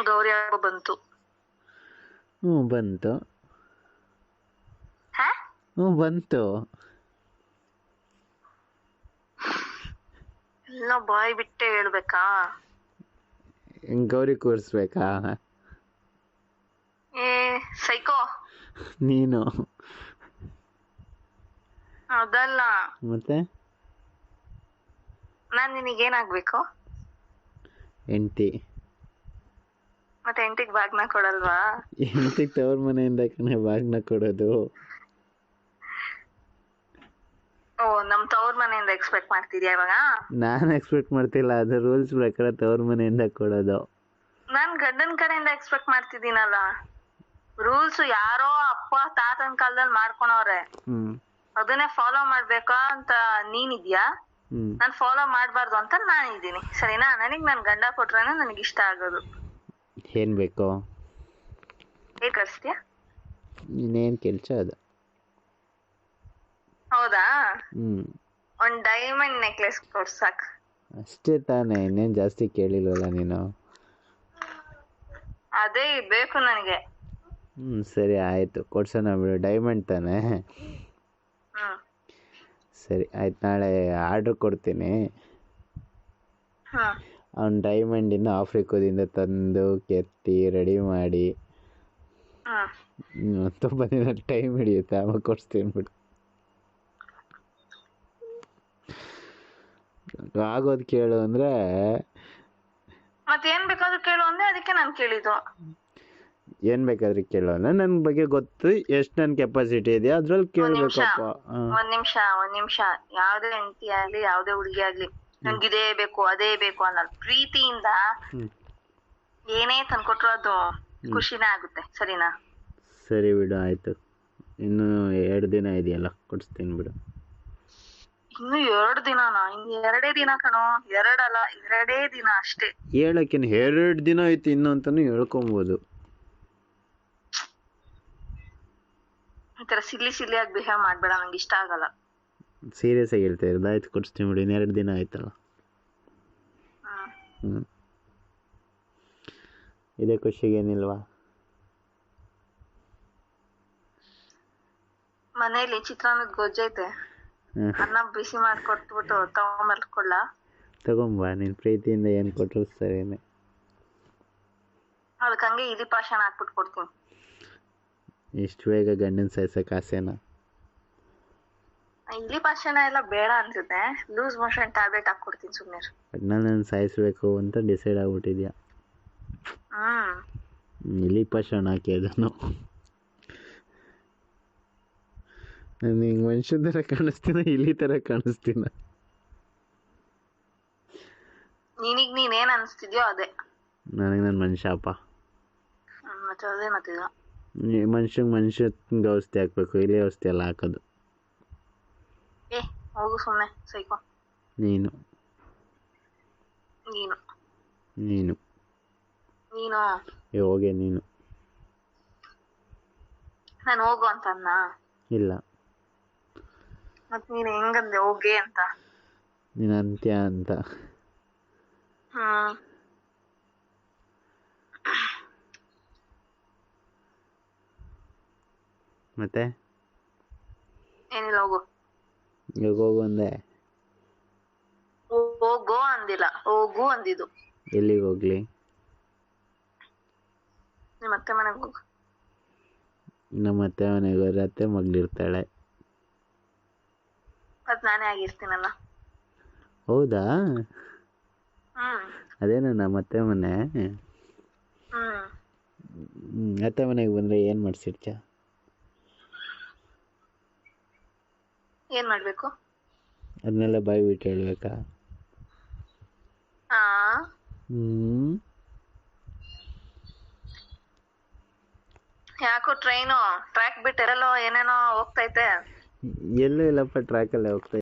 ಗೌರಿ ಹಬ್ಬ ಬಂತು. ಬಂತು. ಹಾ ಬಂತು. ಎಲ್ಲ ಬಾಯ್ ಬಿಟ್ಟೆ ಹೇಳ್ಬೇಕಾ? ಗೌರಿ ಕೂರಿಸ್ಬೇಕಾ? ಏ ಸೈಕೋ ನೀನು. ಅದಲ್ಲ, ಮತ್ತೆ ನಾನ್ ನಿನಗೇನಾಗ್ಬೇಕು? ಹೆಂಡತಿ. ಮತ್ತೆ ಹೆಂಡತಿಗೆ ಬಾಗ್ನ ಕೊಡಲ್ವಾ? ಹೆಂಡತಿಗೆ ತವ್ರ ಮನೆಯಿಂದ ಬಾಗ್ನ ಕೊಡೋದು. ಓ, ನಮ್ ತವ್ರ ಮನೆಯಿಂದ ಎಕ್ಸ್ಪೆಕ್ಟ್ ಮಾಡ್ತಿದ್ಯಾ ಇವಾಗ? ನಾನು ಎಕ್ಸ್ಪೆಕ್ಟ್ ಮಾಡ್ತಿಲ್ಲ, ಅದು ರೂಲ್ಸ್ ಪ್ರಕಾರ ತವ್ರ ಮನೆಯಿಂದ ಕೊಡೋದು. ನಾನ್ ಗಂಡನ ಕಡೆಯಿಂದ ಎಕ್ಸ್ಪೆಕ್ಟ್ ಮಾಡ್ತಿದ್ದೀನಲ್ಲ. ರೂಲ್ಸ್ ಯಾರೋ ಅಪ್ಪ ತಾತನ ಕಾಲದಲ್ಲಿ ಮಾಡ್ಕೊಳವ್ರೆ, ಅದನ್ನೇ ಫಾಲೋ ಮಾಡ್ಬೇಕಾ ಅಂತ ನೀನಿದ್ಯಾ? ನಾನ್ ಫಾಲೋ ಮಾಡ್ಬಾರ್ದು ಅಂತ ನಾನಿದ್ದೀನಿ, ಸರಿನಾ? ನನಗ್ ನನ್ ಗಂಡ ಕೊಟ್ರೇನೆ ನನಗೆ ಇಷ್ಟ ಆಗೋದು. ಏನ್ ಬೇಕೋ ಹೇಗ್ ಕಳಿಸ್ತೀಯ? ಇನ್ನೇನ್ ಕೆಲ್ಸ ಅದು. ಹೌದಾ? ಒಂದ್ ಡೈಮಂಡ್ ನೆಕ್ಲೆಸ್ ಕೊಡ್ಸಾಕ್ ಅಷ್ಟೇ ತಾನೇ, ಇನ್ನೇನ್ ಜಾಸ್ತಿ ಕೇಳಿಲ್ವಲ್ಲ ನೀನು. ಅದೇ ಬೇಕು ನನಗೆ. ಸರಿ ಆಯ್ತು, ಕೊಡ್ಸೋಣ ಬಿಡು. ಡೈಮಂಡ್ ತಾನೇ? ಸರಿ ಆಯ್ತು, ನಾಳೆ ಆರ್ಡ್ರ್ ಕೊಡ್ತೀನಿ. ಅವ್ನು ಡೈಮಂಡಿಂದ ಆಫ್ರಿಕಾದಿಂದ ತಂದು ಕೆತ್ತಿ ರೆಡಿ ಮಾಡಿ ತುಂಬ ದಿನ ಟೈಮ್ ಹಿಡಿಯುತ್ತೆ, ಆವಾಗ ಕೊಡಿಸ್ತೀನಿ ಬಿಡು. ಆಗೋದು ಕೇಳು ಅಂದ್ರೆ ಮತ್ತೇನ್ ಬೇಕಾದ್ರೂ ಕೇಳು ಅಂದ್ರೆ ಅದಕ್ಕೆ ನಾನು ಕೇಳಿದ್ದು. ಏನ್ ಬೇಕಾದ್ರೂ ಕೇಳು ಅಂದ್ರೆ ನನ್ನ ಬಗ್ಗೆ ಗೊತ್ತು, ಎಷ್ಟು ನನ್ನ ಕೆಪಾಸಿಟಿ ಇದೆಯಾ ಅದ್ರಲ್ಲಿ ಕೇಳಬೇಕಪ್ಪ. ಒಂದ್ ನಿಮಿಷ ಯಾವ್ದೇ ಹೆಂಡತಿ ಆಗ್ಲಿ ಯಾವ್ದೇ ಹುಡುಗಿ ಆಗ್ಲಿ ನನ್ಗಿದೇ ಬೇಕು ಅದೇ ಬೇಕು ಅನ್ನೋದು ಪ್ರೀತಿಯಿಂದ ಏನೇ ತಂದ್ಕೊಟ್ರು ಅದು ಖುಷಿನೇ ಆಗುತ್ತೆ, ಸರಿನಾ? ಸರಿ ಬಿಡು ಆಯ್ತು, ಇನ್ನು 2 ದಿನ ಇದೆಯಲ್ಲ, ಕೊಡಿಸ್ತೀನಿ ಬಿಡು. ಇನ್ನು 2 ದಿನನಾ? ಇನ್ನು 2 ದಿನ ಕಣೋ, 2 ಅಲ್ಲ 2 ದಿನ ಅಷ್ಟೇ. ಹೇಳಕ್ಕೆ 2 ದಿನ ಆಯ್ತು ಇನ್ನು ಅಂತಾನು ಹೇಳ್ಕೊಬೋದು. ಈ ತರ ಸಿಲ್ಲಿಯಾಗಿ ಬಿಹೇವ್ ಮಾಡ್ಬೇಡ, ನಂಗೆ ಇಷ್ಟ ಆಗಲ್ಲ. ಸೀರಿಯಸ್ ಆಗಿ ಹೇಳ್ತಾ ಇರೋದು. ಆಯ್ತು ಕೊಡಿಸ್ತೀನಿ ಬಿಡಿ, ಇನ್ನು 2 ದಿನ ಆಯ್ತಲ್ಲ. ಇದೇ ಖುಷಿಗೇನಿಲ್ವಾ? ಮನೇಲಿ ಚಿತ್ರಾನ್ನದ ಗೊಜ್ಜೈತೆ, ಅನ್ನ ಬಿಸಿ ಮಾಡ್ಕೊಟ್ಬಿಟ್ಟು ತಗೊಂಬರ್ಕೊಳ್ಳ? ತಗೊಂಬ, ನೀನ್ ಪ್ರೀತಿಯಿಂದ ಏನ್ ಕೊಟ್ಟರು ಸರಿನೆ. ಅದಕ್ಕೆ ಹಂಗೆ ಇಲಿ ಪಾಷಾಣ ಹಾಕ್ಬಿಟ್ಟು ಕೊಡ್ತೀನಿ. ಇಷ್ಟು ಬೇಗ ಗಂಡನ ಸಾಯ್ಸಕ್ಕೆ ಆಸೆನಾ? ಇಲಿ ಪಾಷಾಣ ಎಲ್ಲ ಬೇಡ ಅನ್ಸುತ್ತೆ, ಲೂಸ್ ಮೋಷನ್ ಟ್ಯಾಬ್ಲೆಟ್ ಹಾಕ್ಕೊಡ್ತೀನಿ ಸುಮ್ಮನೆ. ನಾನು ಸಾಯಿಸ್ಬೇಕು ಅಂತ ಡಿಸೈಡ್ ಆಗ್ಬಿಟ್ಟಿದ್ಯಾ? ಇಲಿ ಪಾಷಾಣ ಹಾಕಿ ಅದನ್ನು. ನಾನು ಹಿಂಗೆ ಮನುಷ್ಯನ ಥರ ಕಾಣಿಸ್ತೀನ, ಇಲಿ ಥರ ಕಾಣಿಸ್ತೀನ? ನಿನಗ್ ನೀನೇನ್ ಅನಿಸ್ತಿದ್ಯೋ ಅದೇ. ನನಗೆ ನನ್ನ ಮನುಷ್ಯಪ್ಪ. ಮತ್ತೆ ಅದೇ ಮತ್ತೀಗ ಮನುಷ್ಯಂಗೆ ಔಷಧಿ ಹಾಕ್ಬೇಕು, ಇಲಿ ಔಷಧಿ ಎಲ್ಲ ಹಾಕೋದು. ಏ ಹೋಗು ಸುಮ್ಮನೆ ಸೈಕೋ. ನೀನು ನೀನು ನೀನು ನೀನು ಹೋಗೆ ನೀನು. ನಾನು ಹೋಗು ಅಂತ ಅನ್ನ? ಇಲ್ಲ. ಮತ್ ನೀನು ಹೆಂಗಂದೆ ಹೋಗೆ ಅಂತ? ನೀನು ಅಂತ್ಯ ಅಂತ. ಮತ್ತೆ ಏನಿಲ್ಲ, ಹೋಗು. ಇವಾಗ ಹೋಗು ಅಂದೆ? ಹೋಗೋ ಅಂದಿಲ್ಲ, ಹೋಗು ಅಂದಿದ್ದು. ಎಲ್ಲಿಗೆ ಹೋಗ್ಲಿ? ನಿಮ್ಮ ಅತ್ತೆ ಮನೆಗೆ ಹೋಗು. ನಮ್ಮ ಅತ್ತೆ ಮನೆಗೆ ಹೋದ್ರೆ ಅತ್ತೆ ಮಗಳಿರ್ತಾಳೆ. ಮತ್ ನಾನೇ ಆಗಿರ್ತೀನಲ್ಲ. ಹೌದಾ? ಅದೇನ ನಮ್ಮ ಅತ್ತೆ ಮನೆ? ಅತ್ತೆ ಮನೆಗೆ ಬಂದ್ರೆ ಏನ್ ಮಾಡ್ಸಿರ್ತೀಯ? ಏನ್ ಮಾಡ್ಬೇಕು? ಅದನ್ನೆಲ್ಲ ಬಾಯಿ ಬಿಟ್ಟು ಹೇಳ್ಬೇಕಾ? ಯಾಕೋ ಟ್ರೈಕ್ ಬಿಟ್ಟು ಎಲ್ಲೋ ಏನೇನೋ ಹೋಗ್ತೈತೆ. ಎಲ್ಲೂ ಇಲ್ಲಪ್ಪ, ಟ್ರ್ಯಾಕಲ್ಲೇ ಹೋಗ್ತಾ